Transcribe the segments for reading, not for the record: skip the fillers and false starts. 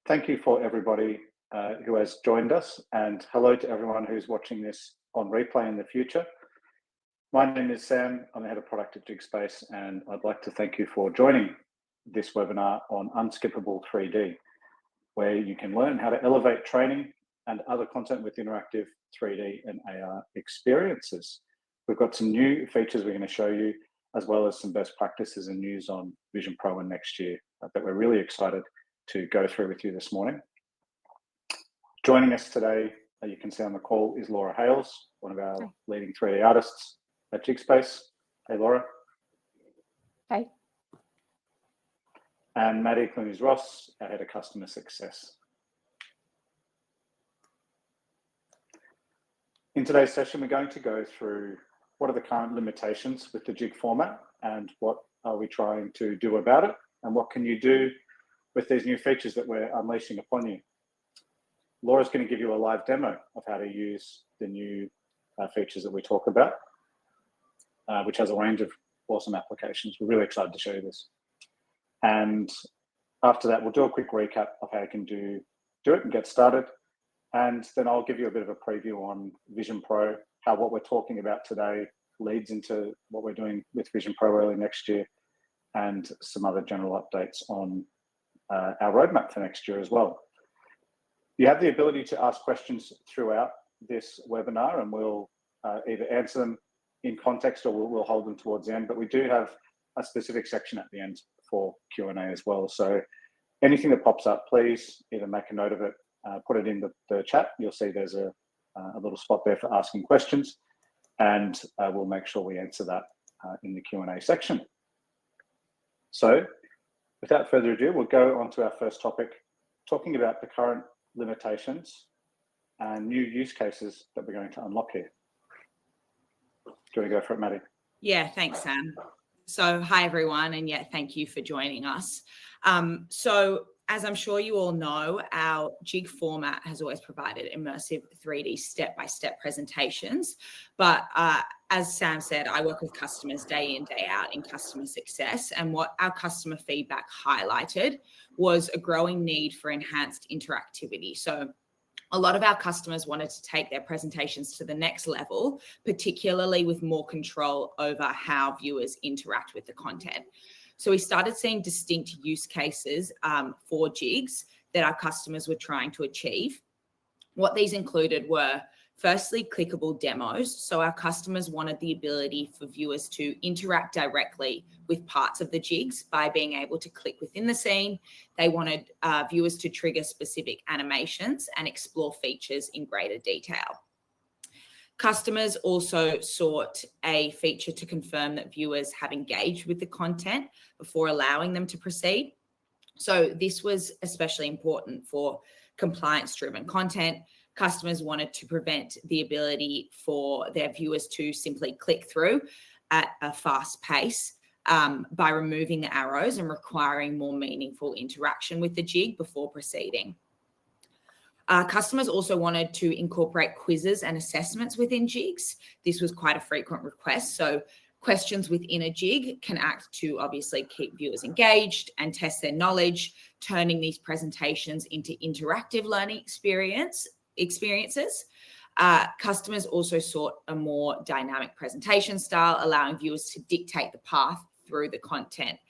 Thank you for everybody who has joined us, and hello to everyone who's watching this on replay in the future. My name is Sam, I'm the head of product at Jigspace, and I'd like to thank you for joining this webinar on Unskippable 3D, where you can learn how to elevate training and other content with interactive 3D and AR experiences. We've got some new features we're going to show you, as well as some best practices and news on Vision Pro and Next.Year that we're really excited to go through with you this morning. Joining us today, you can see on the call, is Laura Hales, one of our leading 3D artists at Jigspace. Hey, Laura. Hey. And Maddie Clunies-Ross, our head of customer success. In today's session, we're going to go through what are the current limitations with the Jig format and what are we trying to do about it, and what can you do with these new features that we're unleashing upon you. Laura's going to give you a live demo of how to use the new features that we talk about, which has a range of awesome applications. We're really excited to show you this. And after that, we'll do a quick recap of how you can do it and get started. And then I'll give you a bit of a preview on Vision Pro, how what we're talking about today leads into what we're doing with Vision Pro early next year, and some other general updates on our roadmap for next year as well. You have the ability to ask questions throughout this webinar, and we'll either answer them in context or we'll hold them towards the end, but we do have a specific section at the end for Q&A as well. So anything that pops up, please either make a note of it, put it in the chat. You'll see there's a little spot there for asking questions, and we'll make sure we answer that in the Q&A section. So without further ado, we'll go on to our first topic, talking about the current limitations and new use cases that we're going to unlock here. Do you want to go for it, Maddie? Yeah, thanks, Sam. So hi, everyone, and yeah, thank you for joining us. So as I'm sure you all know, our Jig format has always provided immersive 3D step-by-step presentations. But as Sam said, I work with customers day in, day out in customer success. And what our customer feedback highlighted was a growing need for enhanced interactivity. So a lot of our customers wanted to take their presentations to the next level, particularly with more control over how viewers interact with the content. So we started seeing distinct use cases for Jigs that our customers were trying to achieve. What these included were, firstly, clickable demos. So our customers wanted the ability for viewers to interact directly with parts of the Jigs by being able to click within the scene. They wanted viewers to trigger specific animations and explore features in greater detail. Customers also sought a feature to confirm that viewers have engaged with the content before allowing them to proceed. So this was especially important for compliance-driven content. Customers wanted to prevent the ability for their viewers to simply click through at a fast pace by removing the arrows and requiring more meaningful interaction with the Jig before proceeding. Customers also wanted to incorporate quizzes and assessments within Jigs. This was quite a frequent request. So questions within a Jig can act to obviously keep viewers engaged and test their knowledge, turning these presentations into interactive learning experiences. Customers also sought a more dynamic presentation style, allowing viewers to dictate the path through the content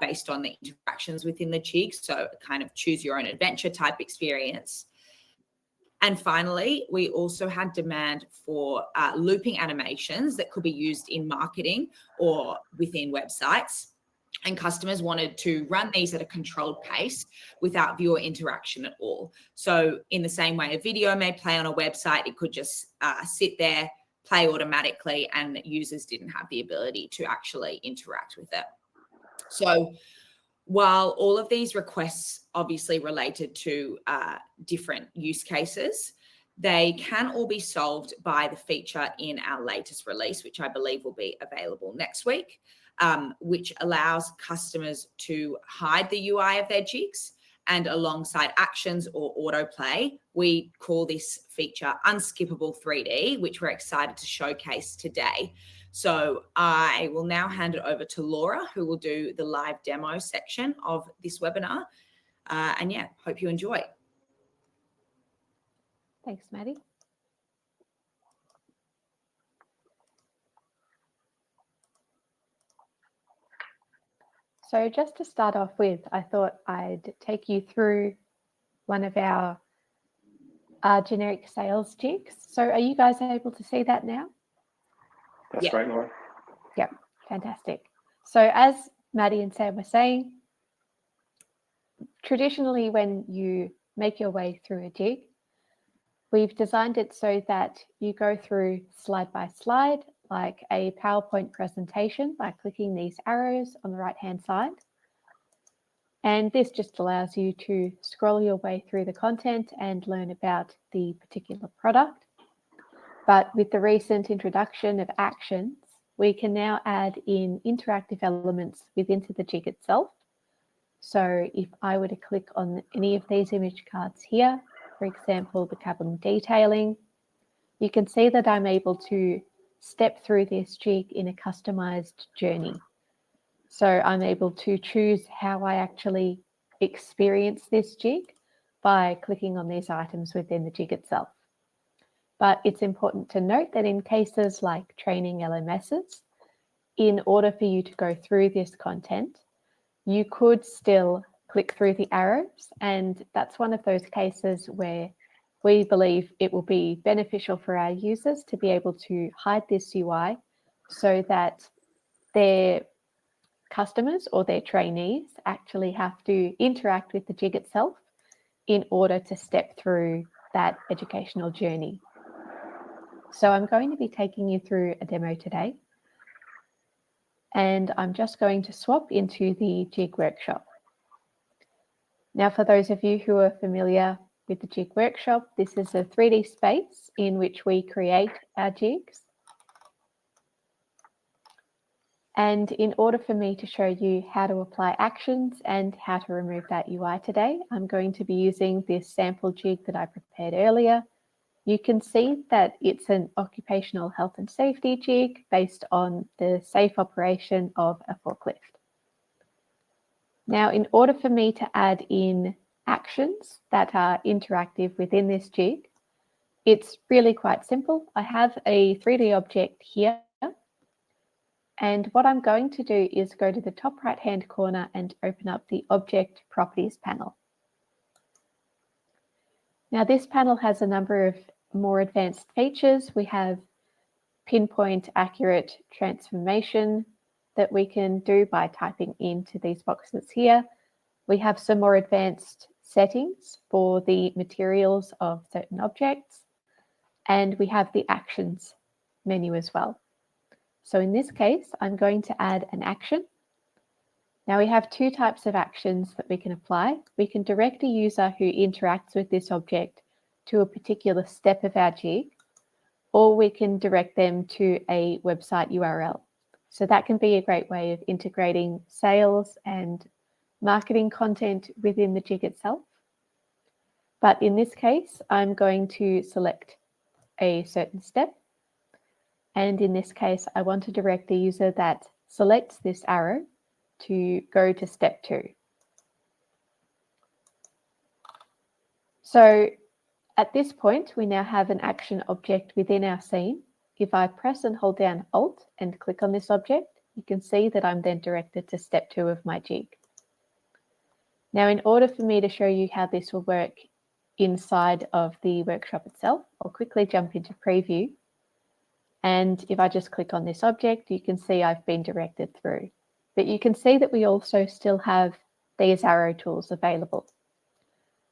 based on the interactions within the Jig. So kind of choose your own adventure type experience. And finally, we also had demand for looping animations that could be used in marketing or within websites. And customers wanted to run these at a controlled pace without viewer interaction at all. So in the same way a video may play on a website, it could just sit there, play automatically, and users didn't have the ability to actually interact with it. So while all of these requests obviously related to different use cases, they can all be solved by the feature in our latest release, which I believe will be available next week, which allows customers to hide the UI of their Jigs, and alongside actions or autoplay, we call this feature Unskippable 3D, which we're excited to showcase today. So I will now hand it over to Laura, who will do the live demo section of this webinar. And yeah, hope you enjoy. Thanks, Maddie. So just to start off with, I thought I'd take you through one of our generic sales jigs. So are you guys able to see that now? That's great, Laura. Yep, fantastic. So as Maddie and Sam were saying, traditionally when you make your way through a jig, we've designed it so that you go through slide by slide, like a PowerPoint presentation by clicking these arrows on the right-hand side. And this just allows you to scroll your way through the content and learn about the particular product. But with the recent introduction of actions, we can now add in interactive elements within the jig itself. So if I were to click on any of these image cards here, for example, the cabin detailing, you can see that I'm able to step through this jig in a customized journey. So I'm able to choose how I actually experience this jig by clicking on these items within the jig itself. But it's important to note that in cases like training LMSs, in order for you to go through this content, you could still click through the arrows. And that's one of those cases where we believe it will be beneficial for our users to be able to hide this UI so that their customers or their trainees actually have to interact with the jig itself in order to step through that educational journey. So I'm going to be taking you through a demo today. And I'm just going to swap into the jig workshop. Now, for those of you who are familiar with the jig workshop, this is a 3D space in which we create our jigs. And in order for me to show you how to apply actions and how to remove that UI today, I'm going to be using this sample jig that I prepared earlier. You can see that it's an occupational health and safety jig based on the safe operation of a forklift. Now, in order for me to add in actions that are interactive within this jig, it's really quite simple. I have a 3D object here. And what I'm going to do is go to the top right-hand corner and open up the Object Properties panel. Now, this panel has a number of more advanced features. We have pinpoint accurate transformation that we can do by typing into these boxes here. We have some more advanced settings for the materials of certain objects, and we have the actions menu as well. So in this case, I'm going to add an action. Now we have two types of actions that we can apply. We can direct a user who interacts with this object to a particular step of our jig, or we can direct them to a website URL. So that can be a great way of integrating sales and marketing content within the jig itself. But in this case, I'm going to select a certain step. And in this case, I want to direct the user that selects this arrow to go to step 2. So at this point, we now have an action object within our scene. If I press and hold down Alt and click on this object, you can see that I'm then directed to step 2 of my jig. Now, in order for me to show you how this will work inside of the workshop itself, I'll quickly jump into preview. And if I just click on this object, you can see I've been directed through. But you can see that we also still have these arrow tools available.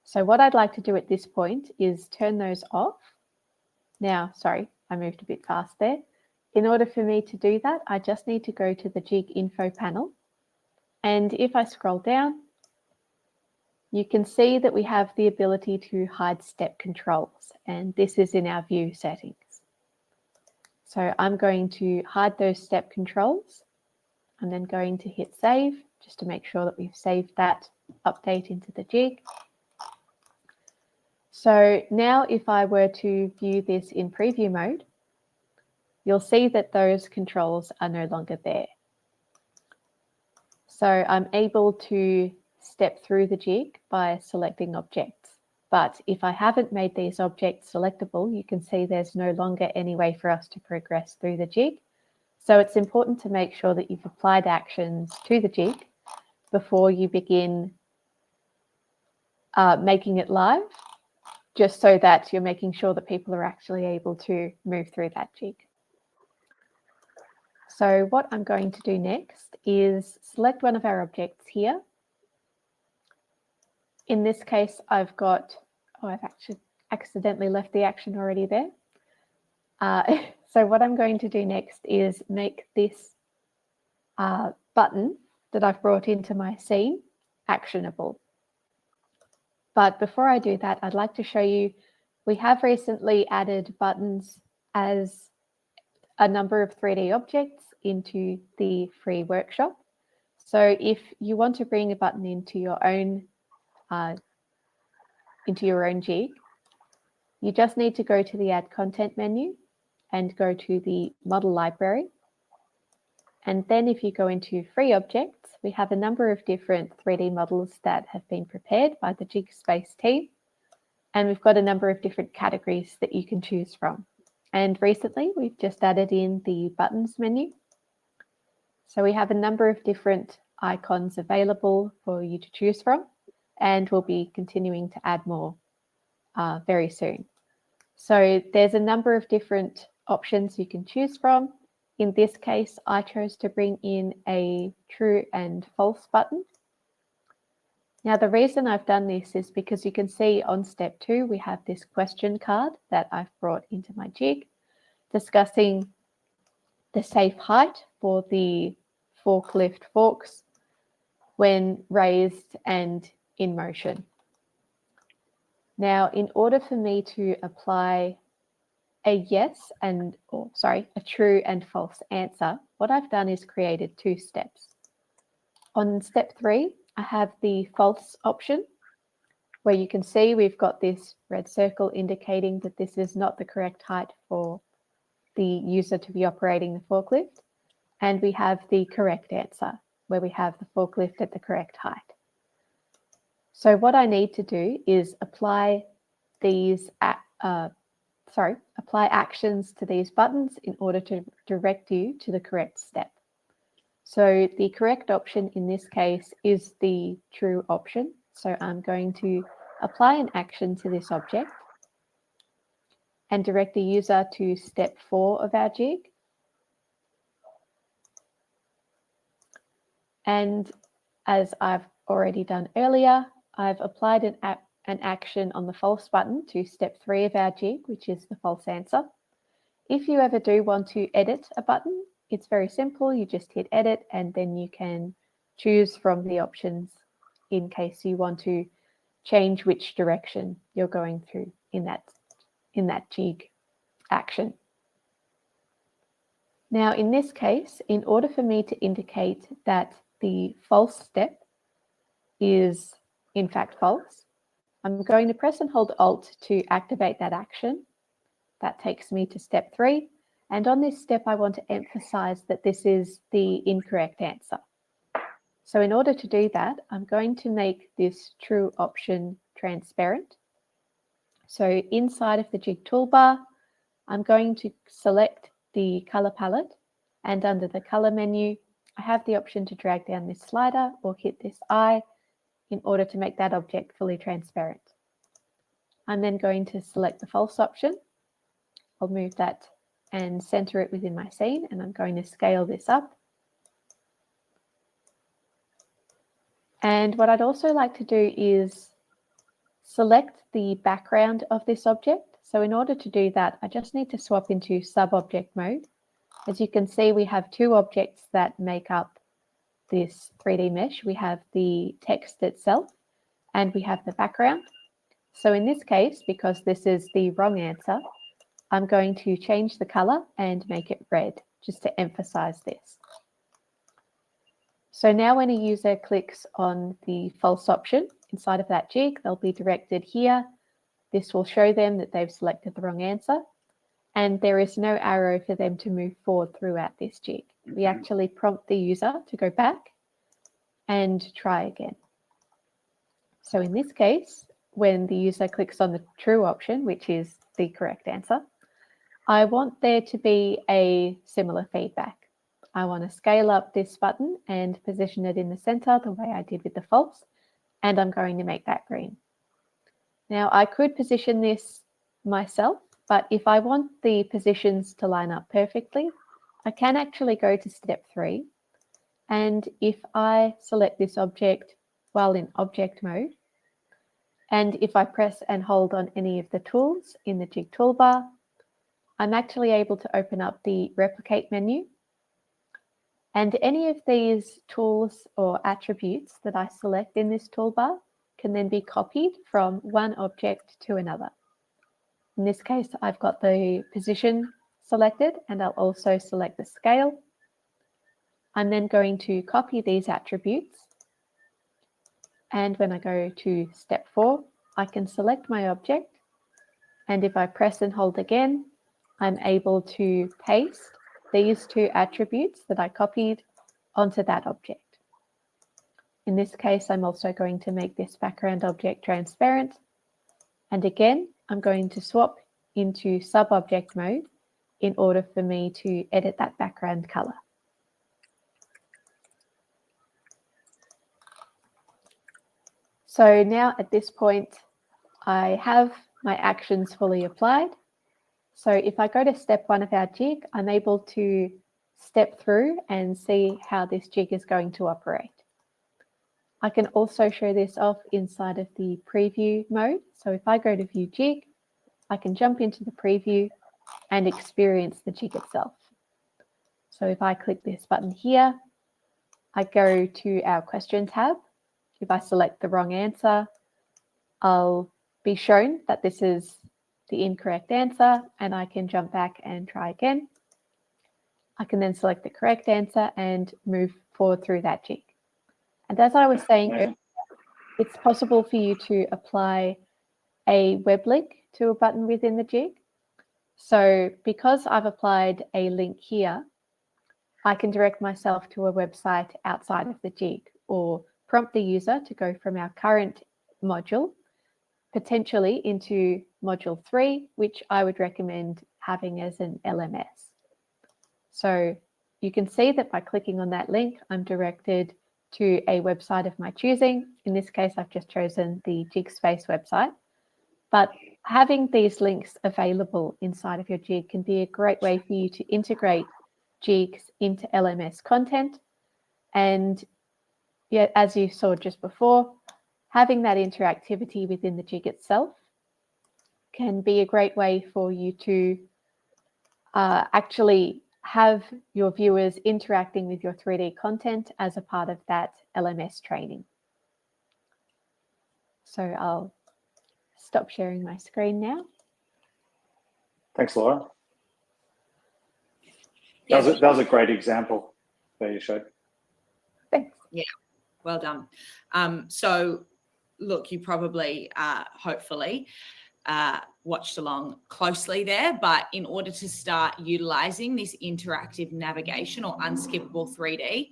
So what I'd like to do at this point is turn those off. Now, sorry, I moved a bit fast there. In order for me to do that, I just need to go to the jig info panel. And if I scroll down, you can see that we have the ability to hide step controls. And this is in our view settings. So I'm going to hide those step controls. I'm then going to hit save just to make sure that we've saved that update into the jig. So now if I were to view this in preview mode, you'll see that those controls are no longer there. So I'm able to step through the jig by selecting objects. But if I haven't made these objects selectable, you can see there's no longer any way for us to progress through the jig. So it's important to make sure that you've applied actions to the jig before you begin making it live, just so that you're making sure that people are actually able to move through that jig. So what I'm going to do next is select one of our objects here. In this case, I've got, I've actually accidentally left the action already there. So what I'm going to do next is make this button that I've brought into my scene actionable. But before I do that, I'd like to show you, we have recently added buttons as a number of 3D objects into the free workshop. So if you want to bring a button into your own jig, you just need to go to the Add Content menu and go to the Model Library. And then if you go into Free Objects, we have a number of different 3D models that have been prepared by the Jig Space team. And we've got a number of different categories that you can choose from. And recently, we've just added in the Buttons menu. So we have a number of different icons available for you to choose from, and we'll be continuing to add more very soon. So there's a number of different options you can choose from. In this case, I chose to bring in a true and false button. Now, the reason I've done this is because you can see on step 2, we have this question card that I've brought into my jig discussing the safe height for the forklift forks when raised and in motion. Now, in order for me to apply a true and false answer, what I've done is created 2 steps. On step 3, I have the false option, where you can see we've got this red circle indicating that this is not the correct height for the user to be operating the forklift. And we have the correct answer, where we have the forklift at the correct height. So what I need to do is apply actions to these buttons in order to direct you to the correct step. So the correct option in this case is the true option. So I'm going to apply an action to this object and direct the user to step 4 of our jig. And as I've already done earlier, I've applied an action on the false button to step 3 of our jig, which is the false answer. If you ever do want to edit a button, it's very simple. You just hit edit and then you can choose from the options in case you want to change which direction you're going through in that jig action. Now, in this case, in order for me to indicate that the false step is in fact false, I'm going to press and hold Alt to activate that action. That takes me to step 3. And on this step, I want to emphasize that this is the incorrect answer. So in order to do that, I'm going to make this true option transparent. So inside of the jig toolbar, I'm going to select the color palette, and under the color menu, I have the option to drag down this slider or hit this eye in order to make that object fully transparent. I'm then going to select the false option. I'll move that and center it within my scene, and I'm going to scale this up. And what I'd also like to do is select the background of this object. So in order to do that, I just need to swap into sub-object mode. As you can see, we have 2 objects that make up this 3D mesh. We have the text itself and we have the background. So in this case, because this is the wrong answer, I'm going to change the color and make it red, just to emphasize this. So now when a user clicks on the false option inside of that jig, they'll be directed here. This will show them that they've selected the wrong answer, and there is no arrow for them to move forward throughout this jig. We actually prompt the user to go back and try again. So in this case, when the user clicks on the true option, which is the correct answer, I want there to be a similar feedback. I want to scale up this button and position it in the center the way I did with the false, and I'm going to make that green. Now I could position this myself, but if I want the positions to line up perfectly, I can actually go to step 3. And if I select this object while in object mode, and if I press and hold on any of the tools in the Jig toolbar, I'm actually able to open up the replicate menu. And any of these tools or attributes that I select in this toolbar can then be copied from one object to another. In this case, I've got the position selected, and I'll also select the scale. I'm then going to copy these attributes. And when I go to step 4, I can select my object. And if I press and hold again, I'm able to paste these 2 attributes that I copied onto that object. In this case, I'm also going to make this background object transparent. And again, I'm going to swap into sub-object mode in order for me to edit that background color. So now at this point, I have my actions fully applied. So if I go to step 1 of our jig, I'm able to step through and see how this jig is going to operate. I can also show this off inside of the preview mode. So if I go to view jig, I can jump into the preview and experience the jig itself. So if I click this button here, I go to our question tab. If I select the wrong answer, I'll be shown that this is the incorrect answer, and I can jump back and try again. I can then select the correct answer and move forward through that jig. And as I was saying earlier, it's possible for you to apply a web link to a button within the jig. So because I've applied a link here, I can direct myself to a website outside of the jig, or prompt the user to go from our current module potentially into module 3, which I would recommend having as an LMS. So you can see that by clicking on that link, I'm directed to a website of my choosing. In this case, I've just chosen the JigSpace website. But having these links available inside of your jig can be a great way for you to integrate jigs into LMS content. And yeah, as you saw just before, having that interactivity within the jig itself can be a great way for you to actually have your viewers interacting with your 3D content as a part of that LMS training. So I'll stop sharing my screen now. Thanks, Laura. Yeah. That was a great example that you showed. Thanks. Yeah, well done. So look, you probably, hopefully, watched along closely there, but in order to start utilizing this interactive navigation or unskippable 3D,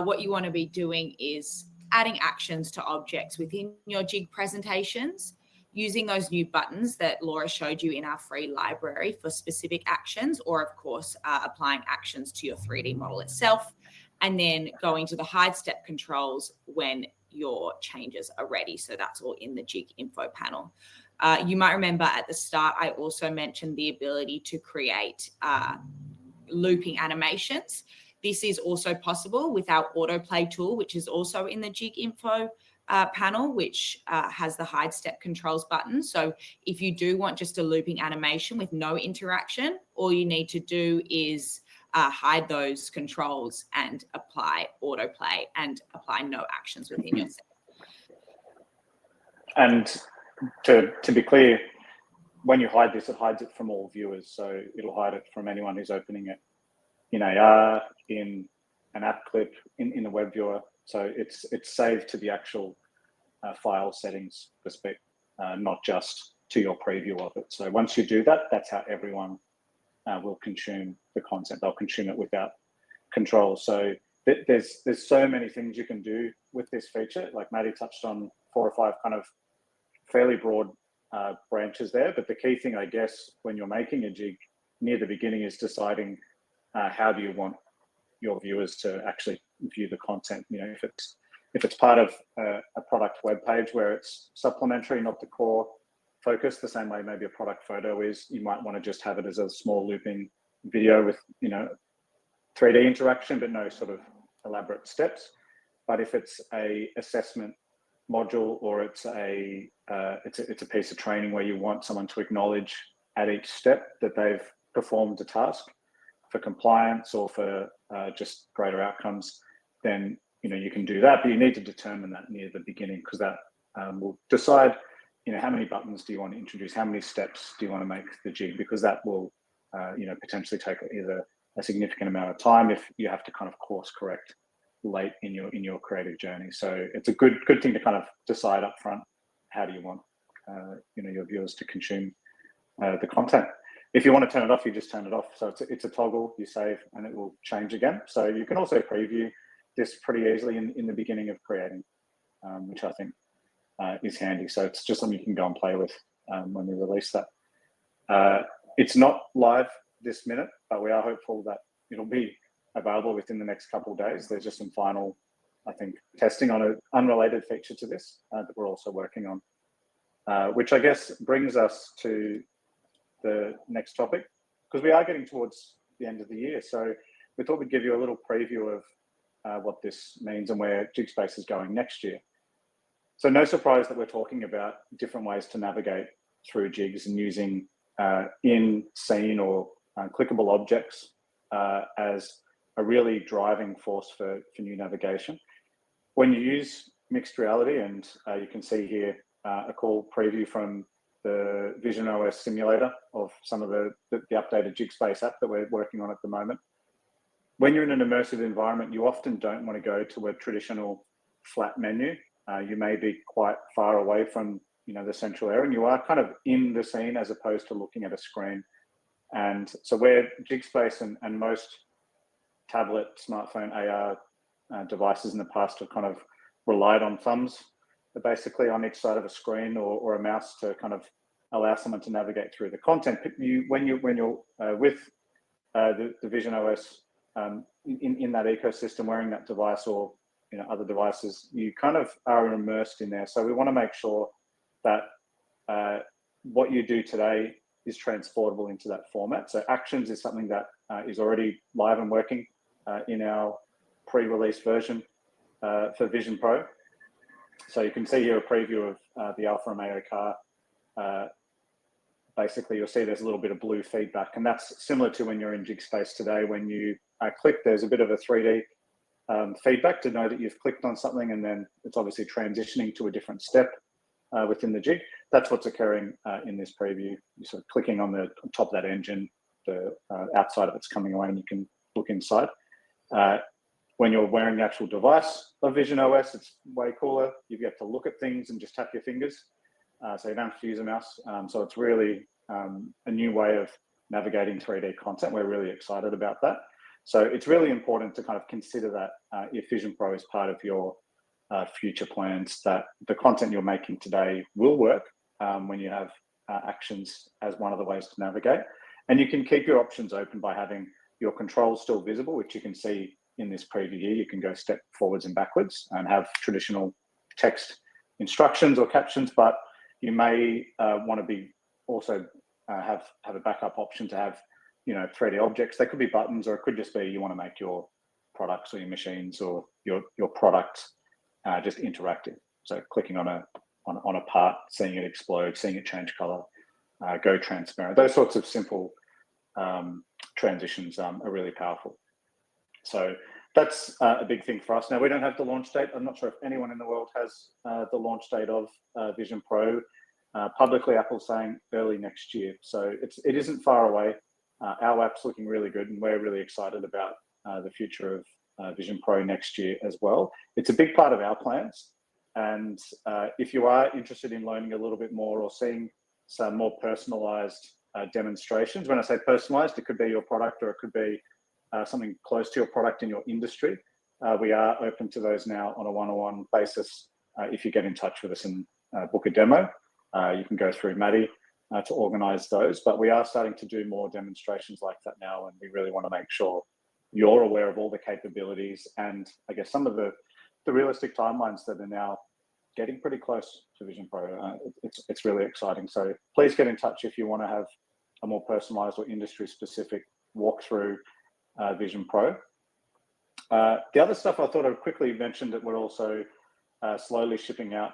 what you want to be doing is adding actions to objects within your jig presentations, using those new buttons that Laura showed you in our free library for specific actions, or of course, applying actions to your 3D model itself, and then going to the hide step controls when your changes are ready. So that's all in the jig info panel. You might remember at the start, I also mentioned the ability to create looping animations. This is also possible with our autoplay tool, which is also in the jig info panel, which has the hide step controls button. So if you do want just a looping animation with no interaction, all you need to do is hide those controls and apply autoplay and apply no actions within your set. And to be clear, when you hide this, it hides it from all viewers. So it'll hide it from anyone who's opening it in AR, in an app clip, in the web viewer. So it's saved to the actual file settings perspective, not just to your preview of it. So once you do that, that's how everyone will consume the content. They'll consume it without control. So there's so many things you can do with this feature. Like Maddie touched on 4 or 5 kind of fairly broad branches there. But the key thing, I guess, when you're making a jig near the beginning is deciding how do you want your viewers to actually view the content. You know, if it's part of a product web page where it's supplementary, not the core focus, the same way maybe a product photo is, you might want to just have it as a small looping video with, you know, 3D interaction, but no sort of elaborate steps. But if it's a assessment module, or it's a piece of training where you want someone to acknowledge at each step that they've performed a task for compliance or for just greater outcomes, then you know you can do that. But you need to determine that near the beginning, because that will decide, you know, how many buttons do you want to introduce, how many steps do you want to make the jig, because that will you know, potentially take either a significant amount of time if you have to kind of course correct late in your creative journey. So it's a good thing to kind of decide up front, how do you want you know, your viewers to consume the content. If you want to turn it off, you just turn it off. So it's a toggle, you save and it will change again. So you can also preview this pretty easily in the beginning of creating, which I think is handy. So it's just something you can go and play with when we release that. It's not live this minute, but we are hopeful that it'll be available within the next couple of days. There's just some final, I think, testing on an unrelated feature to this that we're also working on, which I guess brings us to the next topic, because we are getting towards the end of the year. So we thought we'd give you a little preview of what this means and where Jigspace is going next year. So no surprise that we're talking about different ways to navigate through jigs and using in-scene or clickable objects as a really driving force for new navigation. When you use mixed reality, and you can see here a cool preview from the Vision OS simulator of some of the updated Jigspace app that we're working on at the moment. When you're in an immersive environment, you often don't want to go to a traditional flat menu. You may be quite far away from, you know, the central area, and you are kind of in the scene as opposed to looking at a screen. And so where Jigspace and most tablet, smartphone, AR devices in the past have kind of relied on thumbs, basically on each side of a screen, or a mouse to kind of allow someone to navigate through the content. When you're with the Vision OS in that ecosystem, wearing that device or, you know, other devices, you kind of are immersed in there. So we want to make sure that what you do today is transportable into that format. So Actions is something that is already live and working in our pre-release version for Vision Pro. So you can see here a preview of the Alfa Romeo car. Basically, you'll see there's a little bit of blue feedback, and that's similar to when you're in Jigspace today. When you click, there's a bit of a 3D feedback to know that you've clicked on something, and then it's obviously transitioning to a different step within the jig. That's what's occurring in this preview. You're sort of clicking on the top of that engine, the outside of it's coming away, and you can look inside. When you're wearing the actual device of Vision OS, it's way cooler. You get to look at things and just tap your fingers. So you don't have to use a mouse. So it's really a new way of navigating 3D content. We're really excited about that. So it's really important to kind of consider that if Vision Pro is part of your future plans, that the content you're making today will work when you have Actions as one of the ways to navigate. And you can keep your options open by having your controls still visible, which you can see in this preview here. You can go step forwards and backwards and have traditional text instructions or captions, but you may want to be also have a backup option to have, you know, 3D objects. They could be buttons, or it could just be you want to make your products or your machines or your product just interactive. So clicking on a part, seeing it explode, seeing it change color, go transparent. Those sorts of simple transitions are really powerful. So that's a big thing for us. Now, we don't have the launch date. I'm not sure if anyone in the world has the launch date of Vision Pro. Publicly, Apple's saying early next year. So it isn't far away. Our app's looking really good, and we're really excited about the future of Vision Pro next year as well. It's a big part of our plans. And if you are interested in learning a little bit more or seeing some more personalized demonstrations, when I say personalized, it could be your product, or it could be something close to your product in your industry. We are open to those now on a one-on-one basis if you get in touch with us and book a demo, you can go through Maddie to organise those. But we are starting to do more demonstrations like that now, and we really want to make sure you're aware of all the capabilities and I guess some of the realistic timelines that are now getting pretty close to Vision Pro. It's really exciting. So please get in touch if you want to have a more personalised or industry-specific walkthrough Vision Pro. The other stuff I thought I'd quickly mention that we're also slowly shipping out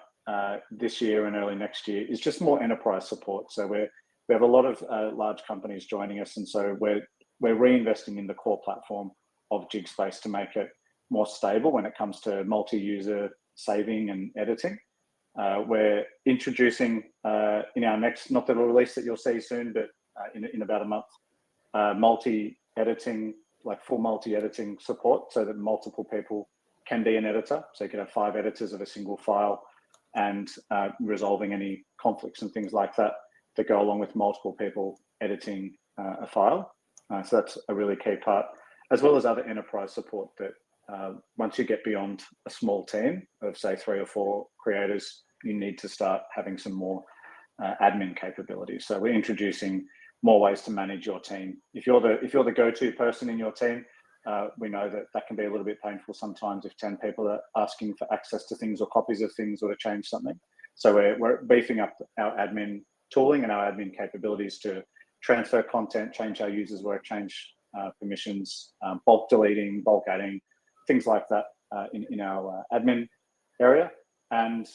this year and early next year is just more enterprise support. So we have a lot of large companies joining us, and so we're reinvesting in the core platform of Jigspace to make it more stable when it comes to multi-user saving and editing. We're introducing in our next, not the release that you'll see soon, but in about a month, multi-editing, like full multi-editing support so that multiple people can be an editor. So you could have 5 editors of a single file and resolving any conflicts and things like that that go along with multiple people editing a file. So that's a really key part, as well as other enterprise support that once you get beyond a small team of say 3 or 4 creators, you need to start having some more admin capabilities. So we're introducing more ways to manage your team. If you're the go-to person in your team, we know that can be a little bit painful sometimes if 10 people are asking for access to things or copies of things or to change something. So we're beefing up our admin tooling and our admin capabilities to transfer content, change how users work, change permissions, bulk deleting, bulk adding, things like that in our admin area. And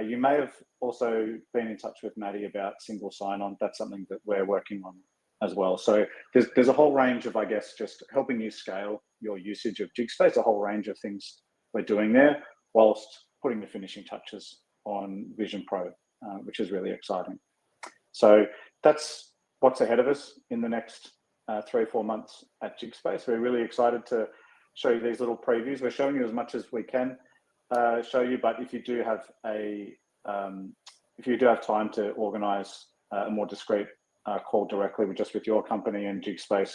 you may have also been in touch with Maddie about single sign-on. That's something that we're working on as well. So there's a whole range of, I guess, just helping you scale your usage of Jigspace, a whole range of things we're doing there, whilst putting the finishing touches on Vision Pro, which is really exciting. So that's what's ahead of us in the next 3 or 4 months at Jigspace. We're really excited to show you these little previews. We're showing you as much as we can show you, but if you do have time to organise a more discreet call directly with your company and Jigspace,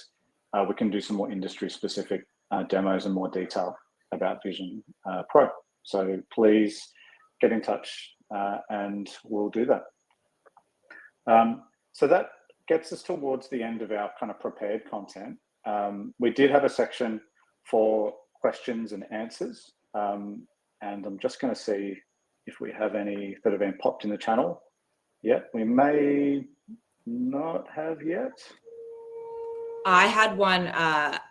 we can do some more industry-specific demos and more detail about Vision Pro. So please get in touch and we'll do that. So that gets us towards the end of our kind of prepared content. We did have a section for questions and answers, and I'm just going to see if we have any that have been popped in the channel yet. We may not have yet. I had one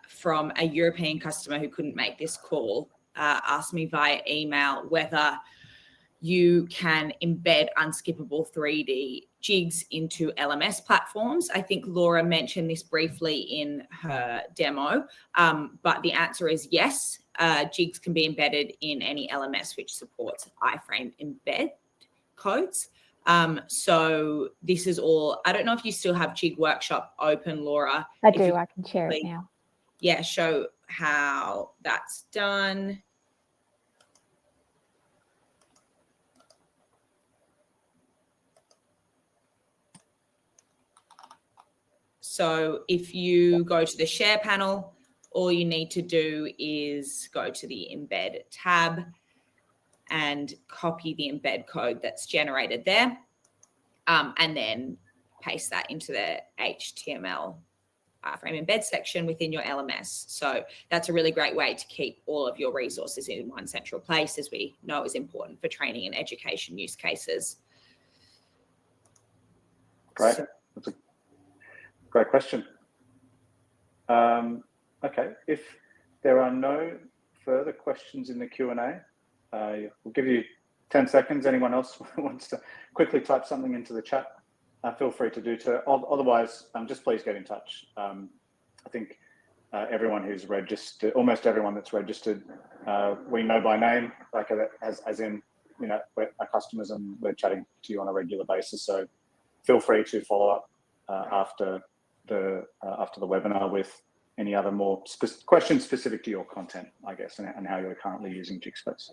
from a European customer who couldn't make this call, asked me via email whether you can embed unskippable 3D jigs into LMS platforms. I think Laura mentioned this briefly in her demo, but the answer is yes. Jigs can be embedded in any LMS which supports iframe embed codes. So this is all, I don't know if you still have Jig Workshop open, Laura. I do, I can share it now. Yeah, show how that's done. So if you go to the share panel, all you need to do is go to the embed tab and copy the embed code that's generated there, and then paste that into the HTML frame embed section within your LMS. So that's a really great way to keep all of your resources in one central place, as we know is important for training and education use cases. Great. That's a great question. Okay, if there are no further questions in the Q&A, we'll give you 10 seconds. Anyone else who wants to quickly type something into the chat, feel free to do so. Otherwise, just please get in touch. I think everyone who's registered, almost everyone that's registered, we know by name, like as in, you know, we're our customers and we're chatting to you on a regular basis. So feel free to follow up after the webinar with any other more questions specific to your content, I guess, and how you're currently using Jigspace.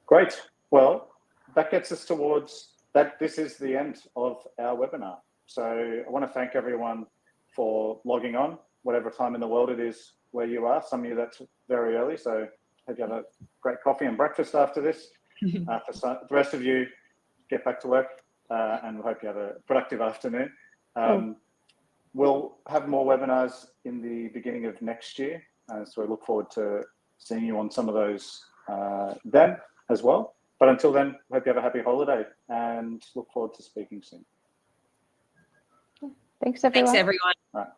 Great. Well, that gets us towards that. This is the end of our webinar. So I want to thank everyone for logging on, whatever time in the world it is where you are. Some of you that's very early, so hope you have a great coffee and breakfast after this. For the rest of you, get back to work, and we hope you have a productive afternoon. We'll have more webinars in the beginning of next year, so we look forward to seeing you on some of those then as well. But until then, hope you have a happy holiday and look forward to speaking soon. Thanks, everyone. Thanks, everyone. All right.